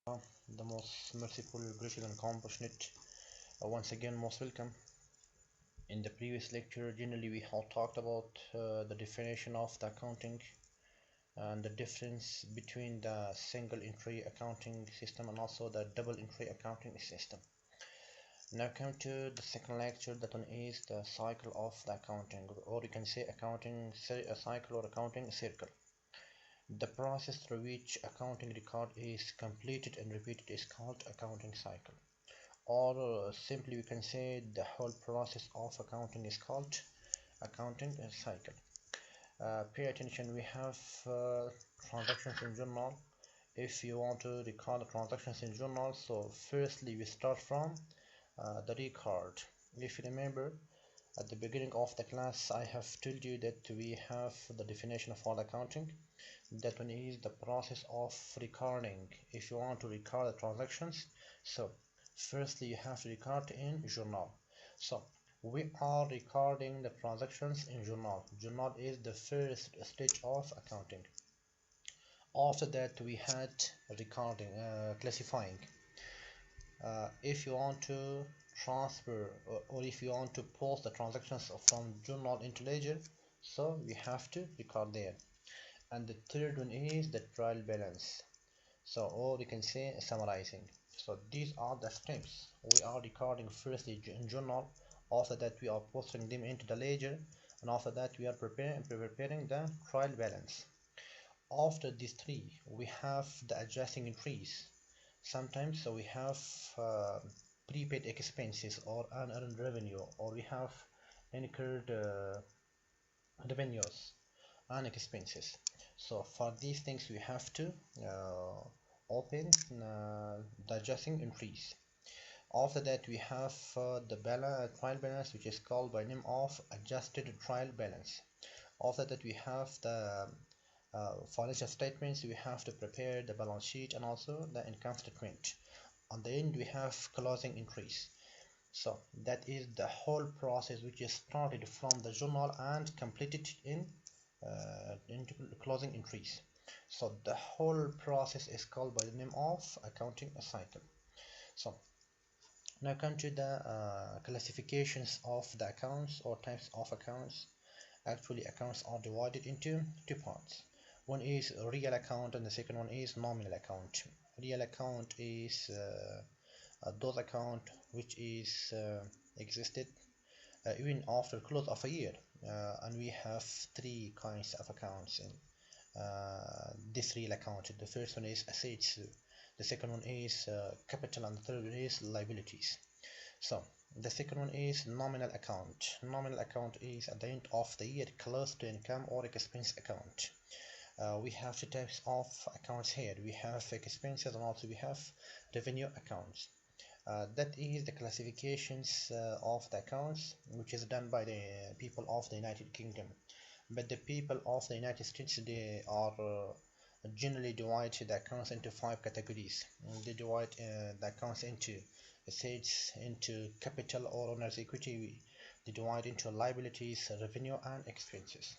The most merciful, gracious and compassionate. Once again, most welcome. In the previous lecture, generally we have talked about the definition of the accounting and the difference between the single entry accounting system and also the double entry accounting system. Now come to the second lecture, that one is the cycle of the accounting, or you can say accounting cycle or accounting circle. The process through which accounting record is completed and repeated is called accounting cycle, or simply we can say the whole process of accounting is called accounting cycle. Pay attention, we have transactions in journal. If you want to record the transactions in journal, so firstly we start from the record. If you remember, at the beginning of the class I have told you that we have the definition of all accounting. That one is the process of recording. If you want to record the transactions, so firstly you have to record in journal. So we are recording the transactions in journal. Journal is the first stage of accounting. After that we had recording, classifying. If you want to transfer or if you want to post the transactions from journal into ledger, so we have to record there. And the third one is the trial balance, so, or you can say summarizing. So these are the steps. We are recording firstly in journal, after that we are posting them into the ledger, and after that we are preparing the trial balance. After these three we have the adjusting entries. Sometimes so we have prepaid expenses or unearned revenue, or we have incurred revenues and expenses. So for these things we have to open the adjusting entries. After that we have the trial balance, which is called by name of adjusted trial balance. After that we have the financial statements. We have to prepare the balance sheet and also the income statement. On the end we have closing entries. So that is the whole process, which is started from the journal and completed into closing entries. So the whole process is called by the name of accounting cycle. So now come to the classifications of the accounts or types of accounts. Actually, accounts are divided into two parts. One is real account and the second one is nominal account. Real account is those account which is existed even after close of a year, and we have three kinds of accounts in this real account. The first one is assets, the second one is capital, and the third one is liabilities. So the second one is nominal account. Nominal account is at the end of the year close to income or expense account. We have two types of accounts here. We have expenses and also we have revenue accounts. That is the classifications of the accounts, which is done by the people of the United Kingdom. But the people of the United States, they are generally divide the accounts into five categories. They divide the accounts into assets, into capital or owner's equity. They divide into liabilities, revenue and expenses.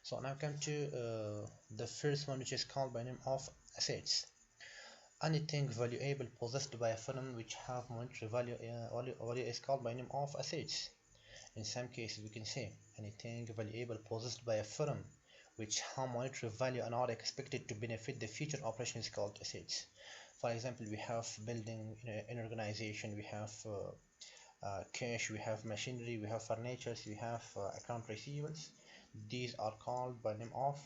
So now come to the first one, which is called by name of assets. Anything valuable possessed by a firm which have monetary value is called by name of assets. In some cases we can say anything valuable possessed by a firm which have monetary value and are expected to benefit the future operation is called assets. For example, we have building in organization, we have cash, we have machinery, we have furniture, we have account receivables. These are called by name of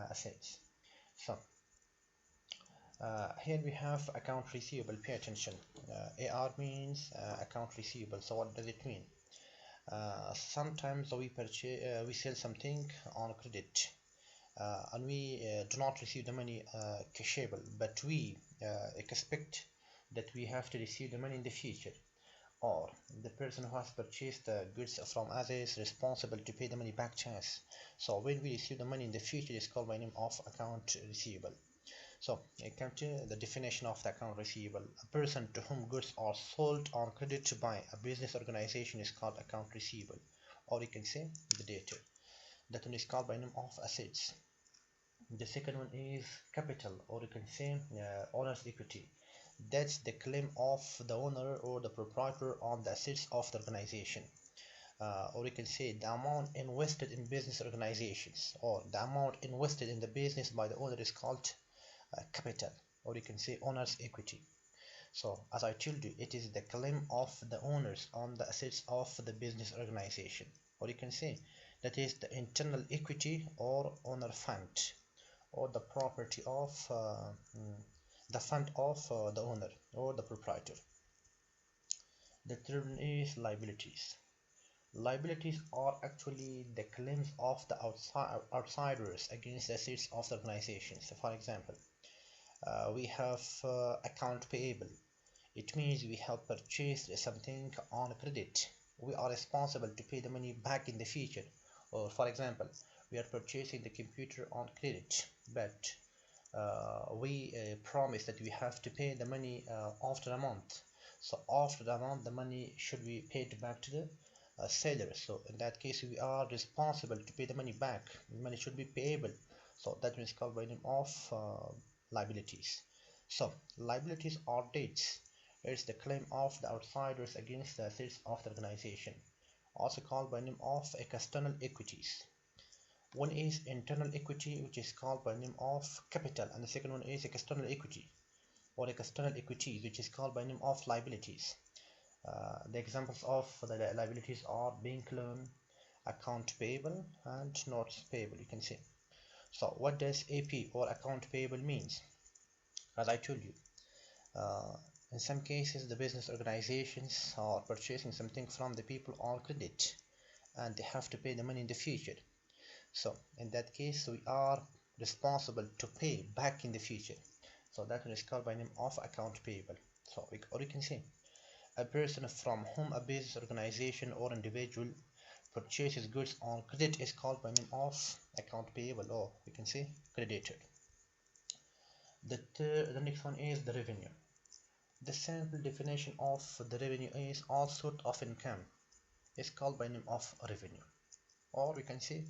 assets. So here we have account receivable. Pay attention. AR means account receivable. So what does it mean? Sometimes we sell something on credit, and we do not receive the money cashable, but we expect that we have to receive the money in the future, or the person who has purchased the goods from us is responsible to pay the money back to us. So when we receive the money in the future is called by name of account receivable. So I come to the definition of the account receivable. A person to whom goods are sold on credit by a business organization is called account receivable, or you can say the debtor. That one is called by name of assets. The second one is capital, or you can say owner's equity. That's the claim of the owner or the proprietor on the assets of the organization. Or you can say the amount invested in business organizations, or the amount invested in the business by the owner is called capital, or you can say owner's equity. So as I told you, it is the claim of the owners on the assets of the business organization, or you can say that is the internal equity or owner fund, or the property of the fund of the owner or the proprietor. The third one is liabilities. Liabilities are actually the claims of the outsiders against the assets of the organization. So for example, we have account payable. It means we have purchased something on credit. We are responsible to pay the money back in the future. Or for example, we are purchasing the computer on credit, but we promise that we have to pay the money after a month. So after the month, the money should be paid back to the seller. So in that case, we are responsible to pay the money back. The money should be payable. So that means called by name of liabilities. So liabilities are debts. It's the claim of the outsiders against the assets of the organization, also called by name of external equities. One is internal equity, which is called by name of capital, and the second one is external equity or external equities, which is called by name of liabilities. The examples of the liabilities are bank loan, account payable, and notes payable, you can see. So what does AP or account payable means? As I told you, uh, in some cases the business organizations are purchasing something from the people on credit, and they have to pay the money in the future. So in that case, we are responsible to pay back in the future. So that one is called by name of account payable. So or you can say a person from whom a business organization or individual purchases goods on credit is called by name of account payable, or we can say creditor. The next one is the revenue. The simple definition of the revenue is all sort of income is called by name of revenue, or we can say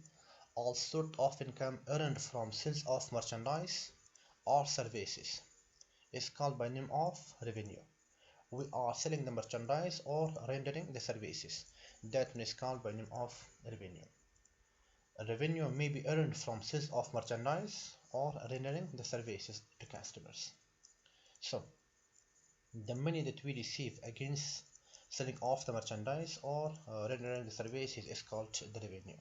all sort of income earned from sales of merchandise or services is called by name of revenue. We are selling the merchandise or rendering the services. That one is called by name of revenue. Revenue may be earned from sales of merchandise or rendering the services to customers. So the money that we receive against selling off the merchandise or rendering the services is called the revenue.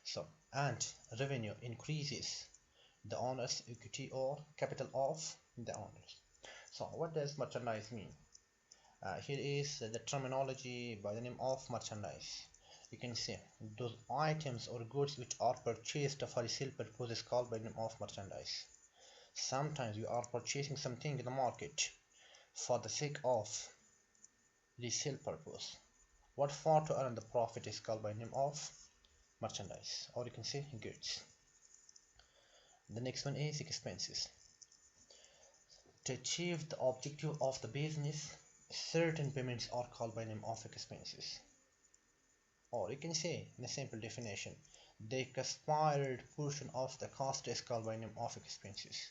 So, and revenue increases the owner's equity or capital of the owners. So what does merchandise mean? Here is the terminology by the name of merchandise. You can say those items or goods which are purchased for sale purpose is called by the name of merchandise. Sometimes you are purchasing something in the market for the sake of resale purpose. What for to earn the profit is called by name of merchandise, or you can say goods. The next one is expenses. To achieve the objective of the business, certain payments are called by name of expenses. Or you can say, in a simple definition, the expired portion of the cost is called by name of expenses.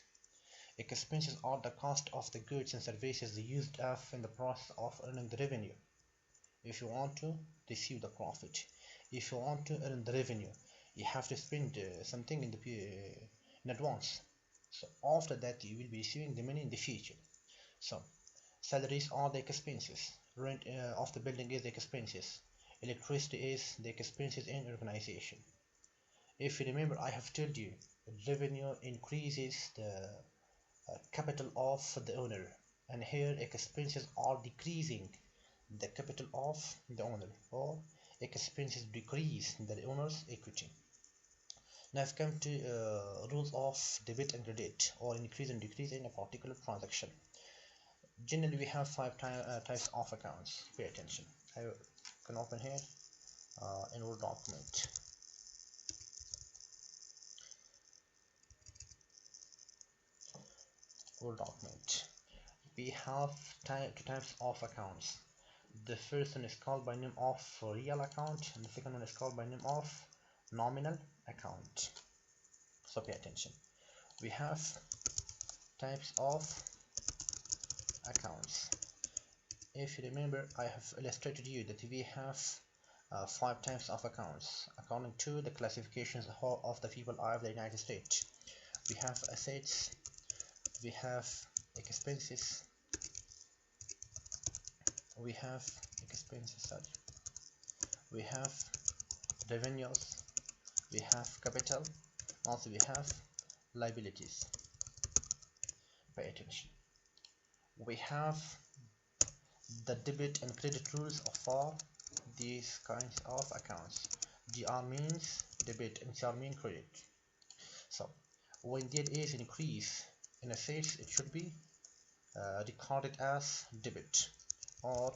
Expenses are the cost of the goods and services used up in the process of earning the revenue. If you want to receive the profit, if you want to earn the revenue, you have to spend something in advance. So after that, you will be receiving the money in the future. So salaries are the expenses. Rent of the building is the expenses. Electricity is the expenses in organization. If you remember, I have told you revenue increases the capital of the owner, and here expenses are decreasing the capital of the owner, or expenses decrease the owner's equity. Now I've come to rules of debit and credit, or increase and decrease in a particular transaction. Generally we have five types of accounts. Pay attention. I can open here in Word document. Word document. We have two types of accounts. The first one is called by name of real account, and the second one is called by name of nominal account. So pay attention. we have types of accounts. If you remember, I have illustrated you that we have 5 types of accounts according to the classifications of the people of the United States. We have assets, we have expenses, we have we have revenues, we have capital, also we have liabilities. Pay attention. We have the debit and credit rules for these kinds of accounts. DR means debit and CR means credit. So when there is an increase in assets, it should be recorded as debit, or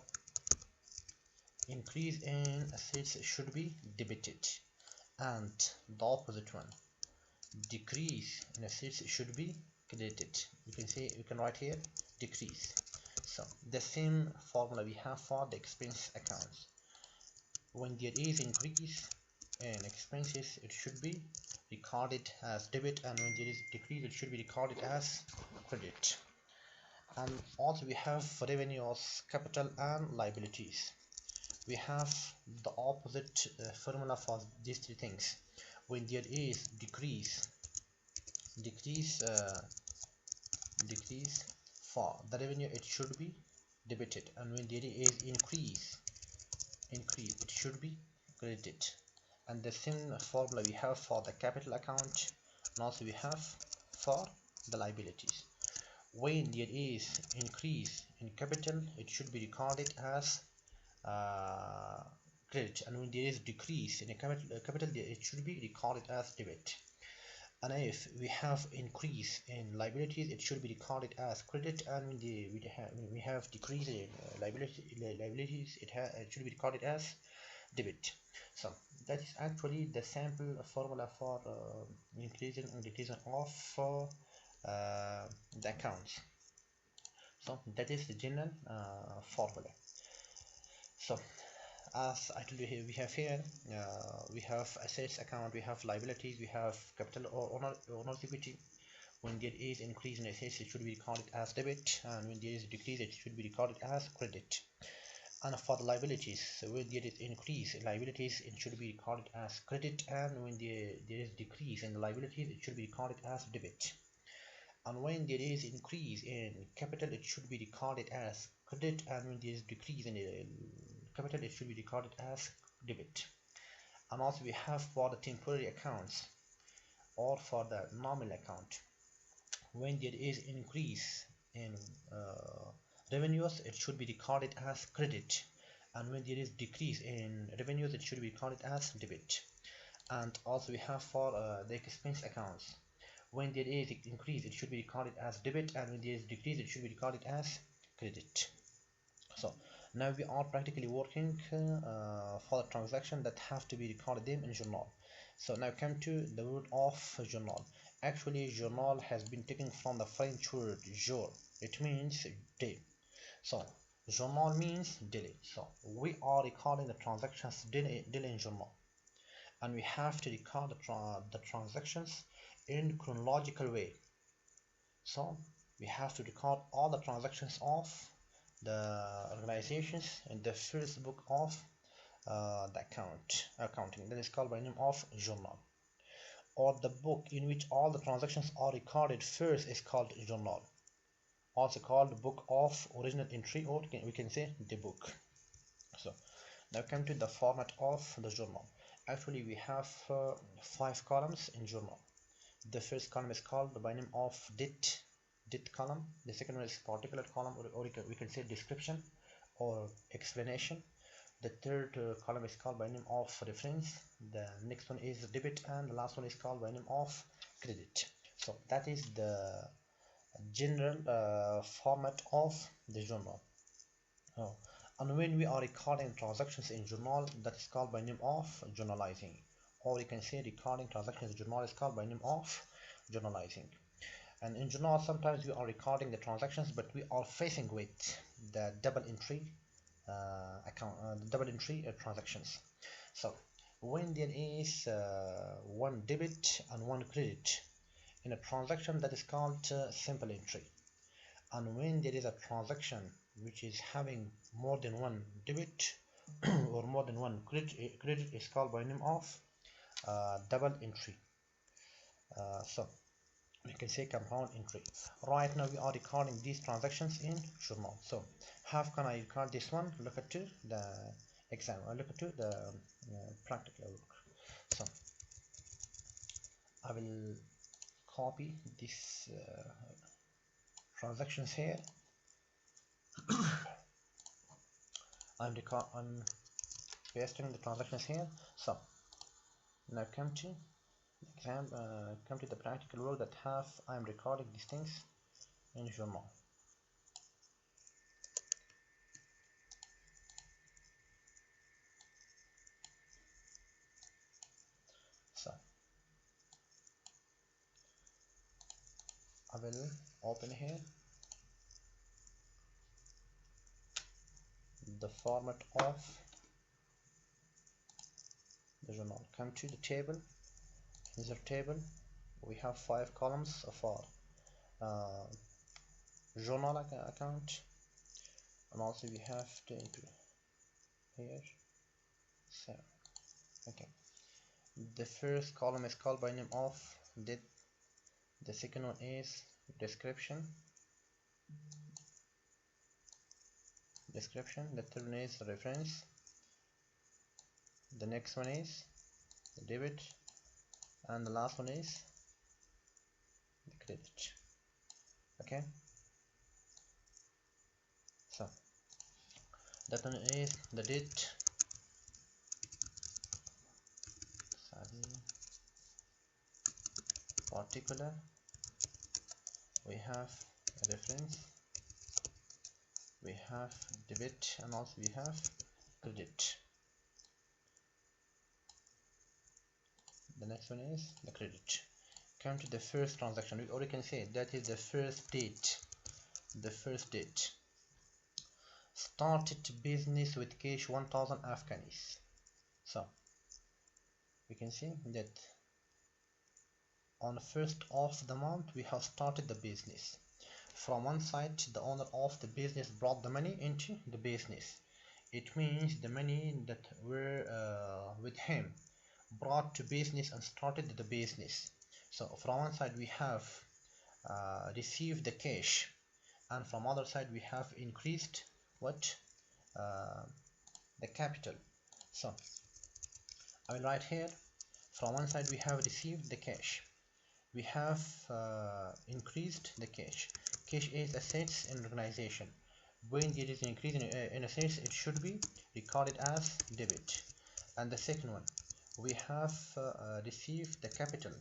increase in assets should be debited, and the opposite one, decrease in assets should be credited. We can write here decrease. So the same formula we have for the expense accounts. When there is increase in expenses, it should be recorded as debit, and when there is decrease, it should be recorded as credit. And also we have revenues, capital, and liabilities. We have the opposite formula for these 3 things. When there is decrease for the revenue, it should be debited, and when there is increase it should be credited. And the same formula we have for the capital account, and also we have for the liabilities. When there is increase in capital, it should be recorded as credit, and when there is decrease in a capital, it should be recorded as debit. And if we have increase in liabilities, it should be recorded as credit, and when we have decrease in liabilities, it should be recorded as debit. So that is actually the sample formula for increasing and decreasing of the accounts. So that is the general formula. So as I told you, here we have assets account, we have liabilities, we have capital or owner's equity. When there is increase in assets, it should be recorded as debit, and when there is decrease, it should be recorded as credit. And for the liabilities, so when there is increase in liabilities, it should be recorded as credit, and when there is decrease in the liabilities, it should be recorded as debit. And when there is increase in capital, it should be recorded as credit, and when there is decrease in capital, it should be recorded as debit. And also we have for the temporary accounts or for the nominal account, when there is increase in revenues, it should be recorded as credit, and when there is decrease in revenues, it should be recorded as debit. And also we have for the expense accounts, when there is increase, it should be recorded as debit, and when there is decrease, it should be recorded as credit. So now we are practically working for the transaction that have to be recorded in journal. So now come to the word of journal. Actually, journal has been taken from the French word jour. It means day. So journal means daily. So we are recording the transactions daily in journal, and we have to record the transactions in chronological way. So we have to record all the transactions of the organizations in the first book of the accounting, that is called by name of journal. Or the book in which all the transactions are recorded first is called journal, also called book of original entry, or we can say the book. So now come to the format of the journal. Actually we have 5 columns in journal. The first column is called by name of date column. The second one is particular column, or we can say description or explanation. The third column is called by name of reference. The next one is debit, and the last one is called by name of credit. So that is the general format of the journal. And when we are recording transactions in journal, that is called by name of journalizing, or you can say recording transactions in journal is called by name of journalizing. And in journal, sometimes we are recording the transactions, but we are facing with the double entry transactions. So when there is one debit and one credit, in a transaction that is called simple entry. And when there is a transaction which is having more than one debit or more than one credit is called by name of double entry. So we can say compound entry. Right now we are recording these transactions in journal. So how can I record this one? Look at the exam. Look at the practical work. So I will copy these transactions here. I'm pasting the transactions here. So now come to exam. Come to the practical work that have I'm recording these things in journal. So I will open here the format of the journal. Come to the table. Insert table. We have 5 columns of our journal account, and also we have to enter here. So okay, the first column is called by name of date. The second one is description. The third one is reference. The next one is the debit, and the last one is the credit. Okay, so that one is the date. Particular, we have reference, we have debit, and also we have credit. The next one is the credit. Come to the first transaction, or you can say that is the first date. The first date. Started business with cash 1000 Afghanis. So we can see that on the first of the month we have started the business. From one side, the owner of the business brought the money into the business. It means the money that were with him brought to business and started the business. So from one side we have received the cash, and from other side we have increased what the capital. So I will write here, from one side we have received the cash, we have increased the cash. Cash is assets in organization. When there is an increase in assets, it should be recorded as debit. And the second one, we have received the capital.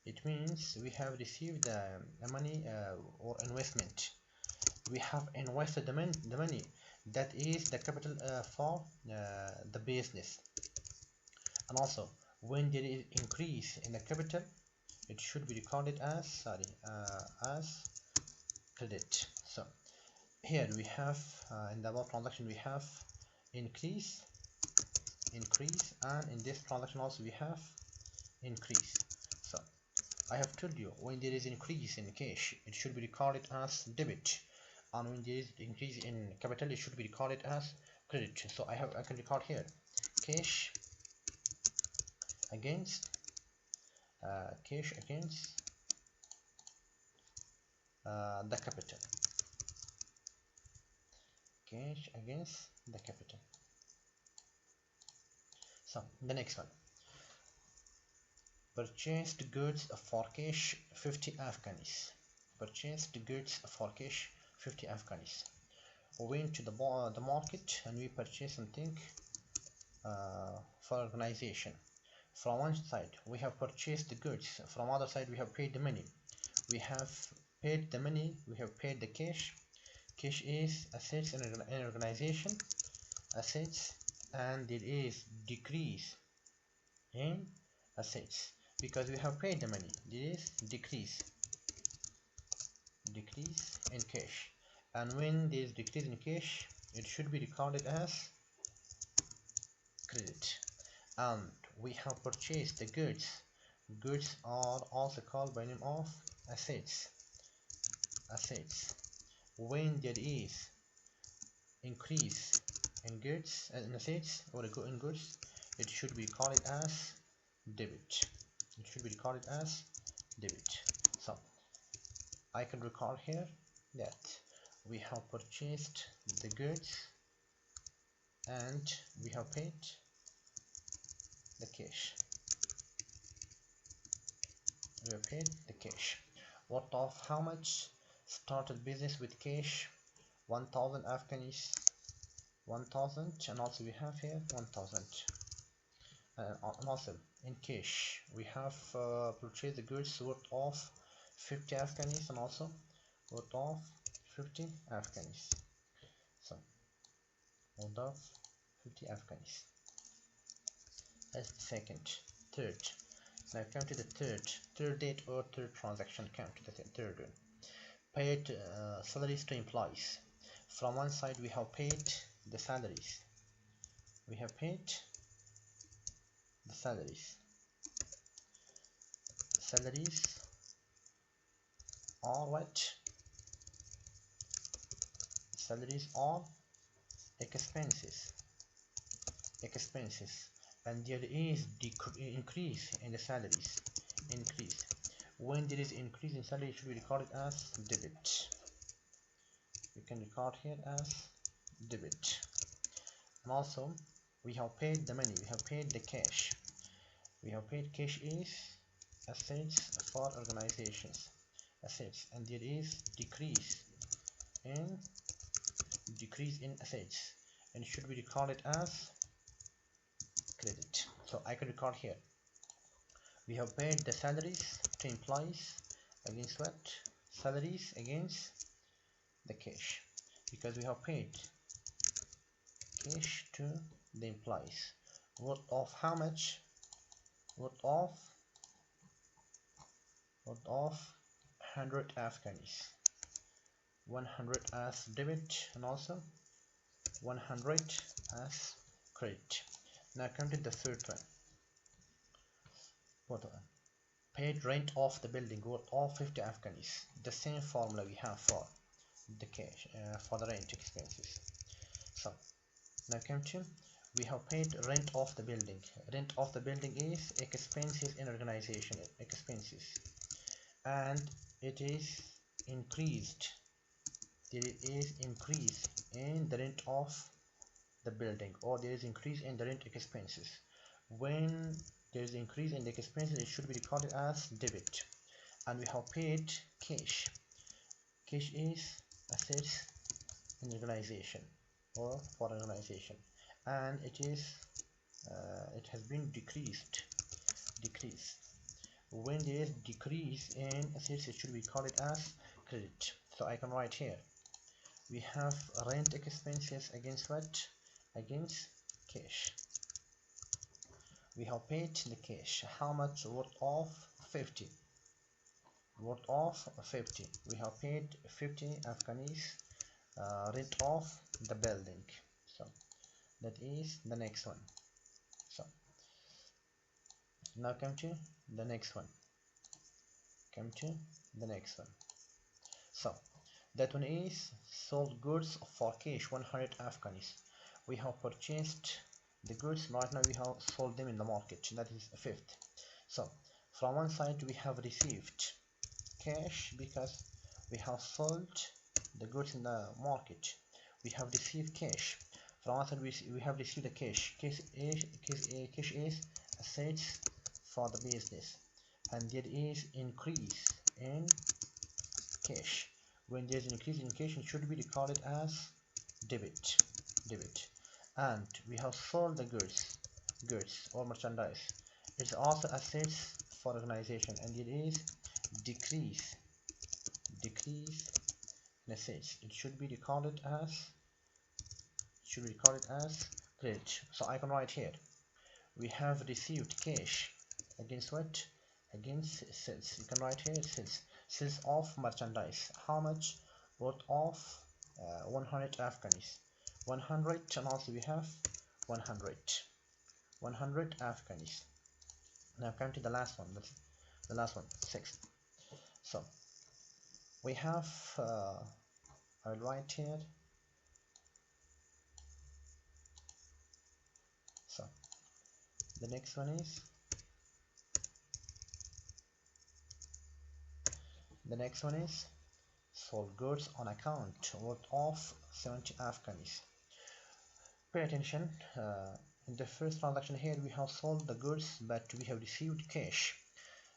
It means we have received the money or investment. We have invested the money. That is the capital for the business. And also, when there is increase in the capital, it should be recorded as credit. So here we have in the above transaction we have increase, and in this transaction also we have increase. So I have told you, when there is increase in cash, it should be recorded as debit, and when there is increase in capital, it should be recorded as credit. So I can record here cash against the capital. Cash against the capital. So the next one, purchased goods for cash 50 Afghanis. Purchased goods for cash 50 Afghanis. We went to the market and we purchased something for organization. From one side we have purchased the goods, from other side we have paid the money. We have paid the money, we have paid the cash. Cash is assets in an organization, assets, and there is decrease in assets because we have paid the money. There is decrease in cash, and when there is decrease in cash, it should be recorded as credit. And we have purchased the goods Goods are also called by name of assets. Assets. When there is increase in goods and assets or in goods, it should be called as debit. It should be recorded as debit. So I can record here that we have purchased the goods and we have paid the cash. We have paid the cash. What of how much? Started business with cash 1000 Afghanis, 1000, and also we have here 1000. And also in cash we have purchased the goods worth of 50 Afghanis and also worth of 50 Afghanis. So worth of 50 Afghanis. That's the second. Third. Now come to the third date or third transaction. Come to the third one. Paid salaries to employees. From one side we have paid the salaries. We have paid the salaries. Salaries are what? Salaries are expenses. Expenses. And there is increase in the salaries. Increase. When there is increase in salary, it should be recorded as debit. We can record here as debit. And also we have paid the money. We have paid the cash. We have paid cash is assets for organizations. Assets, and there is decrease in assets, and it should be recorded as credit. So I can record here. We have paid the salaries to employees against what? Salaries against the cash, because we have paid cash to the employees. Worth of how much? Worth of 100 Afghanis. 100 as debit and also 100 as credit. Now come to the third one. What one? Paid rent of the building worth of 50 Afghanis. The same formula we have for the cash, for the rent expenses. So now come to, we have paid rent of the building. Rent of the building is expenses in organization expenses, and it is increased. There is increase in the rent of the building, or there is increase in the rent expenses. When there is increase in the expenses, it should be recorded as debit. And we have paid cash. Cash is assets in organization or for organization, and it has been decreased. When there is decrease in assets, it should be called as credit. So I can write here, we have rent expenses against what? Against cash. We have paid the cash. How much? Worth of 50. Worth of 50. We have paid 50 Afghanis rent of the building. So that is the next one. So now come to the next one. So that one is sold goods for cash 100 Afghanis. We have purchased the goods. Right now we have sold them in the market. That is a fifth. So from one side we have received cash because we have sold the goods in the market. We have received cash. From one side we have received the cash. Cash is assets for the business, and there is increase in cash. When there is increase in cash, it should be recorded as debit. And we have sold the goods or merchandise. It's also assets for organization, and it is decrease in assets. It should be recorded as credit. So I can write here, we have received cash against what? Against sales. You can write here sales of merchandise. How much? Worth of 100 Afghanis. 100, and also we have 100 Afghanis. Now come to the last one, the last one, sixth. So we have I'll write here. So the next one is sold goods on account worth of 70 Afghans. Pay attention. In the first transaction here we have sold the goods but we have received cash.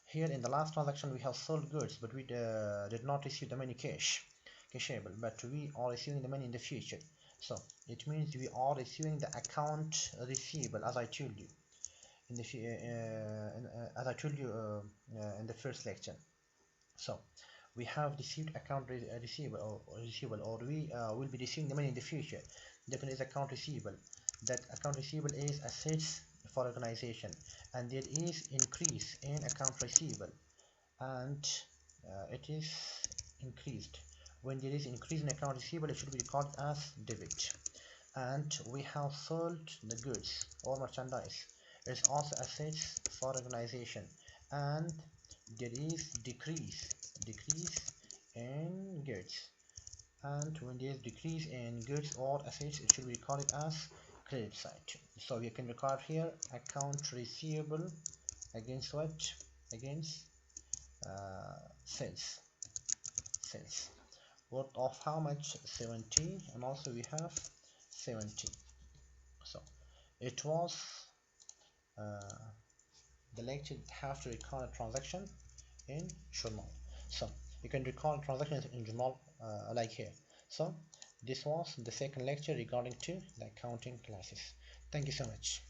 Here in the last transaction we have sold goods but we did not receive the money cashable, but we are receiving the money in the future. So it means we are receiving the account receivable, as I told you in the in the first lecture. So we have received account receivable, or we will be receiving the money in the future. Definitely is account receivable. That account receivable is assets for organization, and there is increase in account receivable, and it is increased. When there is increase in account receivable, it should be recorded as debit. And we have sold the goods or merchandise. It's also assets for organization, and there is decrease in goods. And when there is decrease in goods or assets, it should be recorded as credit side. So we can record here account receivable against what? Against sales. Worth of how much? 70, and also we have 70. So it was the lecture have to record a transaction in journal. So you can record transactions in journal like here. So this was the second lecture regarding to the accounting classes. Thank you so much.